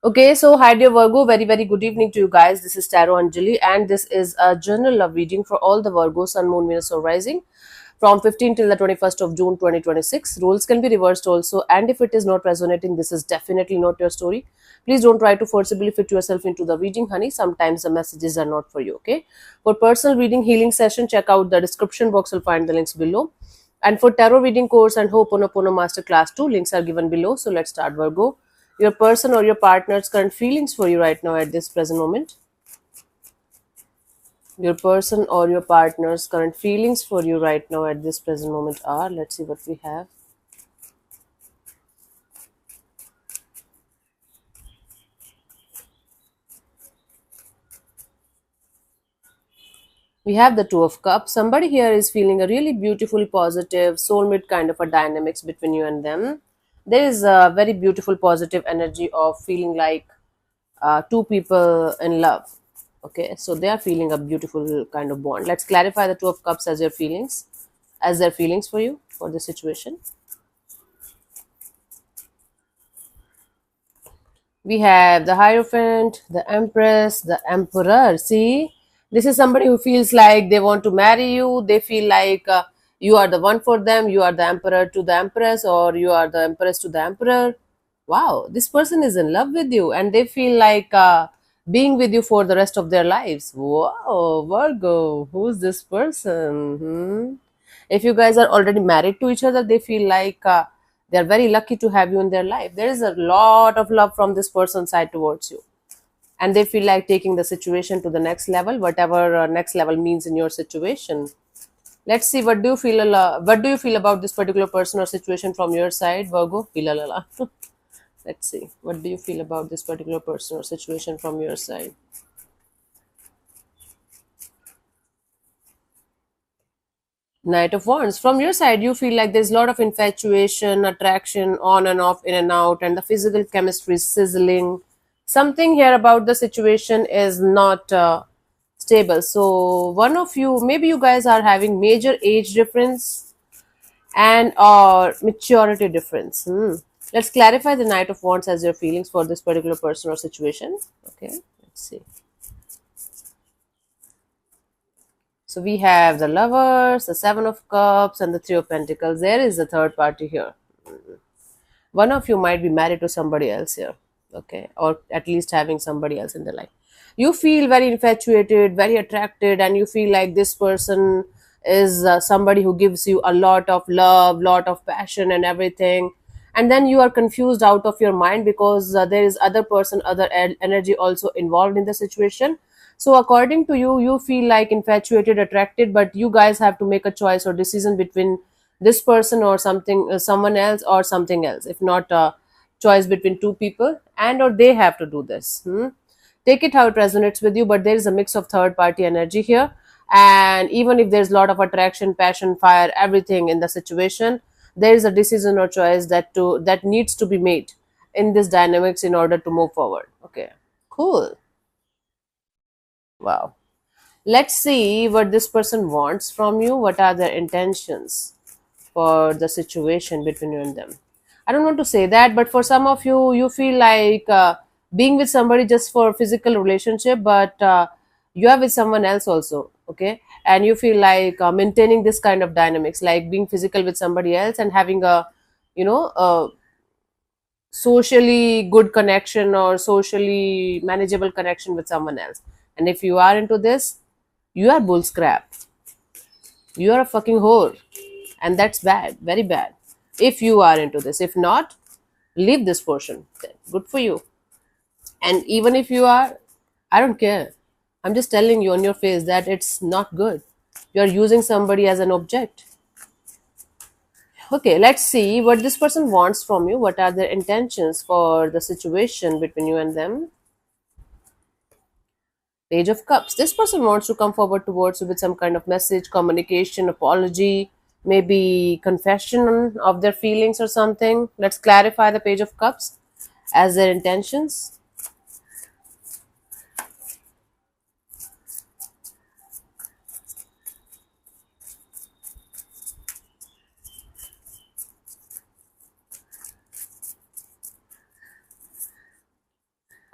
Okay, so hi dear Virgo, very good evening to you guys. This is Tarot Anjali, and this is a general love reading for all the Virgo, Sun, Moon, Venus, or Rising from 15 till the 21st of June 2026. Rules can be reversed also, and if it is not resonating, this is definitely not your story. Please don't try to forcibly fit yourself into the reading, honey. Sometimes the messages are not for you, okay? For personal reading healing session, check out the description box. You'll find the links below. And for tarot reading course and Ho'oponopono Masterclass 2, links are given below. So let's start, Virgo. Your person or your partner's current feelings for you right now at this present moment. Your person or your partner's current feelings for you right now at this present moment are. Let's see what we have. We have the Two of Cups. Somebody here is feeling a really beautiful, positive, soulmate kind of a dynamics between you and them. There is a very beautiful, positive energy of feeling like two people in love. Okay, so they are feeling a beautiful kind of bond. Let's clarify the Two of Cups as your feelings, as their feelings for you for this situation. We have the Hierophant, the Empress, the Emperor. See, this is somebody who feels like they want to marry you. They feel like you are the one for them. You are the Emperor to the Empress, or you are the Empress to the Emperor. Wow, this person is in love with you, and they feel like being with you for the rest of their lives. Wow, Virgo, who's this person? Hmm? If you guys are already married to each other, they feel like they're very lucky to have you in their life. There is a lot of love from this person's side towards you, and they feel like taking the situation to the next level, whatever next level means in your situation. Let's see, what do you feel, what do you feel about this particular person or situation from your side, Virgo? Filalala. Let's see, what do you feel about this particular person or situation from your side? Knight of Wands. From your side, you feel like there's a lot of infatuation, attraction, on and off, in and out, and the physical chemistry is sizzling. Something here about the situation is not stable. So, one of you, maybe you guys are having major age difference and or maturity difference. Let's clarify the Knight of Wands as your feelings for this particular person or situation. Okay, let's see. So we have the Lovers, the Seven of Cups, and the Three of Pentacles. There is a third party here. One of you might be married to somebody else here, okay, or at least having somebody else in their life. You feel very infatuated, very attracted, and you feel like this person is somebody who gives you a lot of love, lot of passion, and everything. And then you are confused out of your mind because there is other person, other energy also involved in the situation. So according to you, you feel like infatuated, attracted, but you guys have to make a choice or decision between this person or something, someone else or something else. If not a choice between two people, and or they have to do this. Take it how it resonates with you, but there is a mix of third party energy here. And even if there's a lot of attraction, passion, fire, everything in the situation, there is a decision or choice that needs to be made in this dynamics in order to move forward. Okay, cool. Wow. Let's see what this person wants from you. What are their intentions for the situation between you and them? I don't want to say that, but for some of you, you feel like being with somebody just for physical relationship, but you are with someone else also, okay? And you feel like maintaining this kind of dynamics, like being physical with somebody else and having a, a socially good connection or socially manageable connection with someone else. And if you are into this, you are bull scrap. You are a fucking whore. And that's bad, very bad. If you are into this. If not, leave this portion. Good for you. And even if you are, I don't care. I'm just telling you on your face that it's not good. You're using somebody as an object. Okay, let's see what this person wants from you. What are their intentions for the situation between you and them? Page of Cups. This person wants to come forward towards you with some kind of message, communication, apology, maybe confession of their feelings or something. Let's clarify the Page of Cups as their intentions.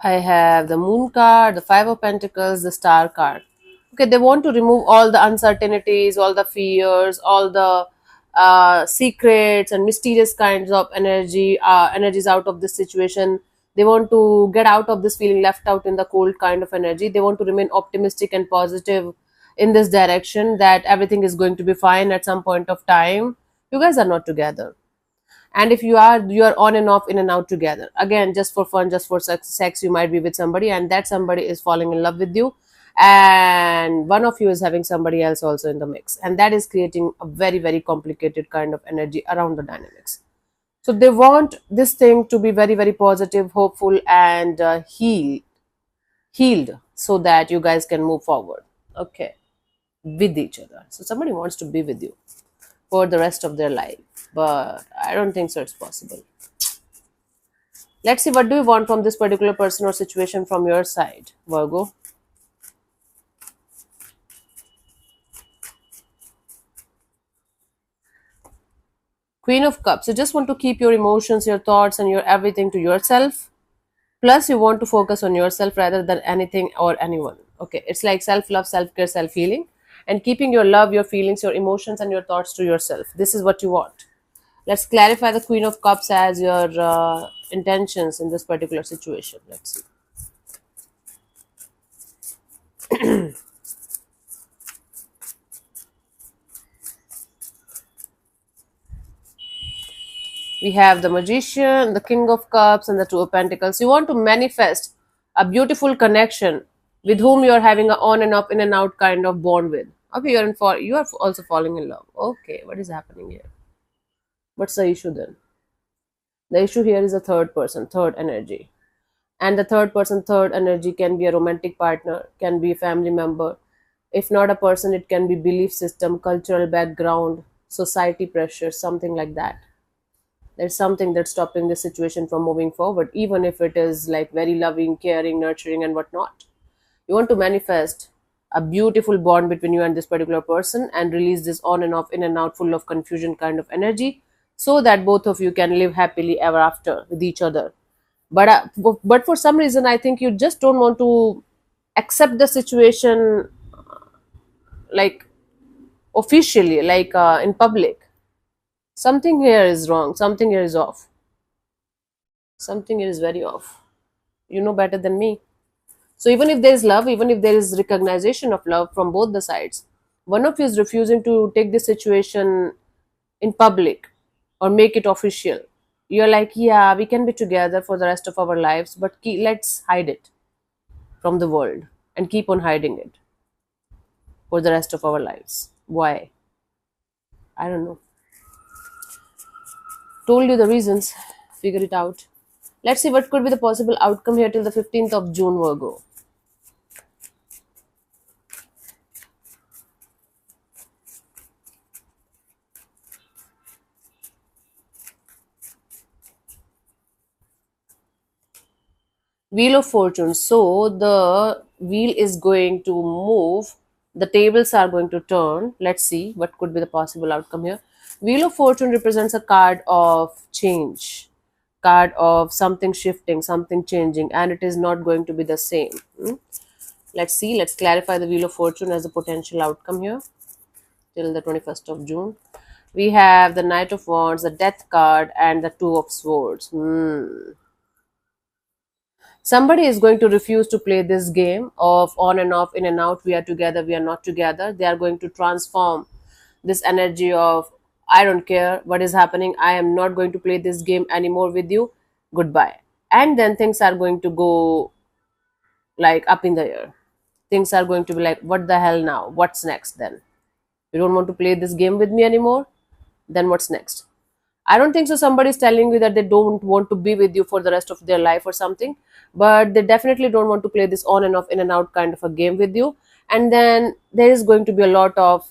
I have the Moon card, the Five of Pentacles, the Star card. Okay, they want to remove all the uncertainties, all the fears, all the secrets and mysterious kinds of energies out of this situation. They want to get out of this feeling left out in the cold kind of energy. They want to remain optimistic and positive in this direction that everything is going to be fine at some point of time. You guys are not together, and if you are on and off, in and out together, again just for fun, just for sex, you might be with somebody and that somebody is falling in love with you, and one of you is having somebody else also in the mix, and that is creating a very very complicated kind of energy around the dynamics. So they want this thing to be very very positive, hopeful, and healed, so that you guys can move forward, okay, with each other. So somebody wants to be with you for the rest of their life, but I don't think so it's possible. Let's see, what do you want from this particular person or situation from your side, Virgo? Queen of Cups. You just want to keep your emotions, your thoughts, and your everything to yourself. Plus, you want to focus on yourself rather than anything or anyone. Okay, it's like self love, self care, self healing, and keeping your love, your feelings, your emotions, and your thoughts to yourself. This is what you want. Let's clarify the Queen of Cups as your intentions in this particular situation. Let's see. We have the Magician, the King of Cups, and the Two of Pentacles. You want to manifest a beautiful connection with whom you are having a on and off, in and out kind of bond with. Okay, you are also falling in love. Okay, what is happening here? What's the issue then? The issue here is a third person, third energy. And the third person, third energy can be a romantic partner, can be a family member. If not a person, it can be belief system, cultural background, society pressure, something like that. There's something that's stopping the situation from moving forward, even if it is like very loving, caring, nurturing, and whatnot. You want to manifest a beautiful bond between you and this particular person and release this on and off, in and out, full of confusion kind of energy, so that both of you can live happily ever after with each other. But for some reason, I think you just don't want to accept the situation, like officially, like in public. Something here is wrong, something here is off, something here is very off. You know better than me. So even if there is love, even if there is recognition of love from both the sides, one of you is refusing to take this situation in public or make it official. You're like, yeah, we can be together for the rest of our lives, but let's hide it from the world and keep on hiding it for the rest of our lives. Why? I don't know. Told you the reasons. Figure it out. Let's see what could be the possible outcome here till the 15th of June, Virgo. Wheel of Fortune. So the wheel is going to move. The tables are going to turn. Let's see what could be the possible outcome here. Wheel of Fortune represents a card of change, card of something shifting, something changing, and it is not going to be the same. Let's see. Let's clarify the Wheel of Fortune as a potential outcome here till the 21st of June. We have the Knight of Wands, the Death card, and the Two of Swords. Somebody is going to refuse to play this game of on and off, in and out, we are together, we are not together. They are going to transform this energy of, I don't care what is happening, I am not going to play this game anymore with you, goodbye. And then things are going to go like up in the air. Things are going to be like, what the hell now, what's next then? You don't want to play this game with me anymore, then what's next? I don't think so. Somebody's telling you that they don't want to be with you for the rest of their life or something, but they definitely don't want to play this on and off, in and out kind of a game with you. And then there is going to be a lot of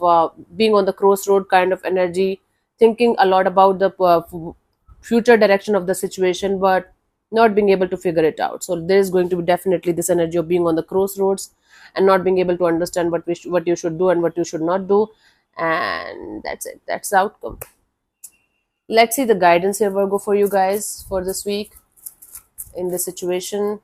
being on the crossroad kind of energy, thinking a lot about the future direction of the situation, but not being able to figure it out. So there is going to be definitely this energy of being on the crossroads and not being able to understand what you should do and what you should not do. And that's it. That's the outcome. Let's see the guidance here, Virgo, for you guys for this week in this situation.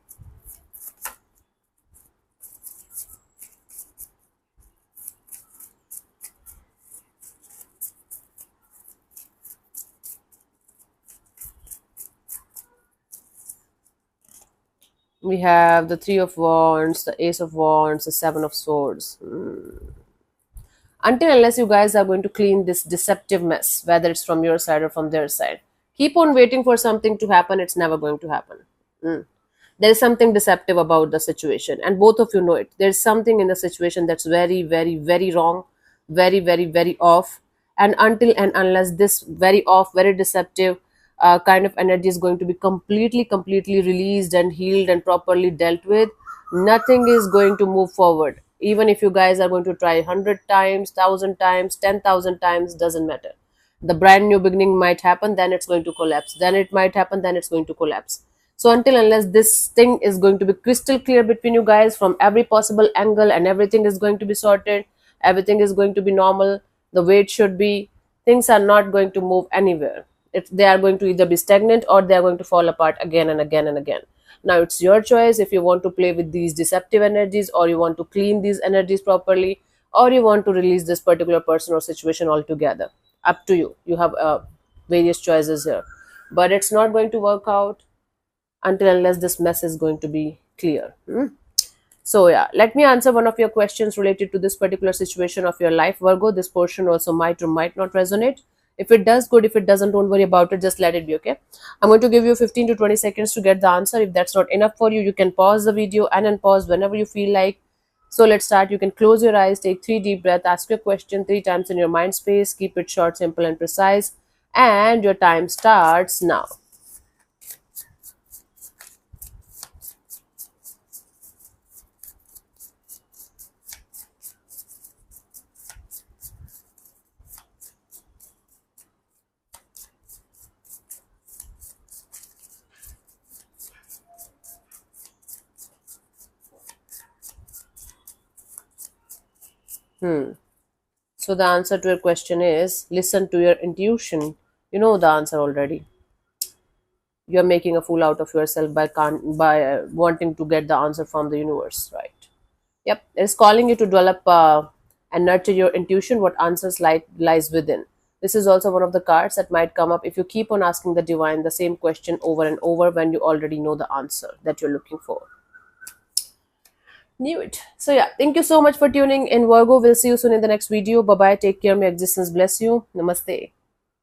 We have the Three of Wands, the Ace of Wands, the Seven of Swords. Until unless you guys are going to clean this deceptive mess, whether it's from your side or from their side, keep on waiting for something to happen. It's never going to happen. There is something deceptive about the situation, and both of you know it. There's something in the situation that's very, very, very wrong, very, very, very off. And until and unless this very off, very deceptive kind of energy is going to be completely, completely released and healed and properly dealt with, nothing is going to move forward. Even if you guys are going to try 100 times, 1,000 times, 10,000 times, doesn't matter. The brand new beginning might happen, then it's going to collapse. Then it might happen, then it's going to collapse. So until unless this thing is going to be crystal clear between you guys from every possible angle, and everything is going to be sorted, everything is going to be normal, the way it should be, things are not going to move anywhere. They are going to either be stagnant or they are going to fall apart again and again and again. Now it's your choice if you want to play with these deceptive energies, or you want to clean these energies properly, or you want to release this particular person or situation altogether. Up to you. You have various choices here. But it's not going to work out until unless this mess is going to be clear. So yeah, let me answer one of your questions related to this particular situation of your life, Virgo. This portion also might or might not resonate. If it does, good. If it doesn't, don't worry about it. Just let it be, okay? I'm going to give you 15 to 20 seconds to get the answer. If that's not enough for you, you can pause the video and unpause whenever you feel like. So let's start. You can close your eyes, take 3 deep breaths, ask your question 3 times in your mind space. Keep it short, simple, and precise. And your time starts now. So the answer to your question is listen to your intuition. You know the answer already. You're making a fool out of yourself by wanting to get the answer from the universe, right? Yep, it's calling you to develop and nurture your intuition. What answers lies within. This is also one of the cards that might come up if you keep on asking the divine the same question over and over when you already know the answer that you're looking for. Knew it. So yeah, thank you so much for tuning in, Virgo. We'll see you soon in the next video. Bye bye. Take care. May existence bless you. Namaste.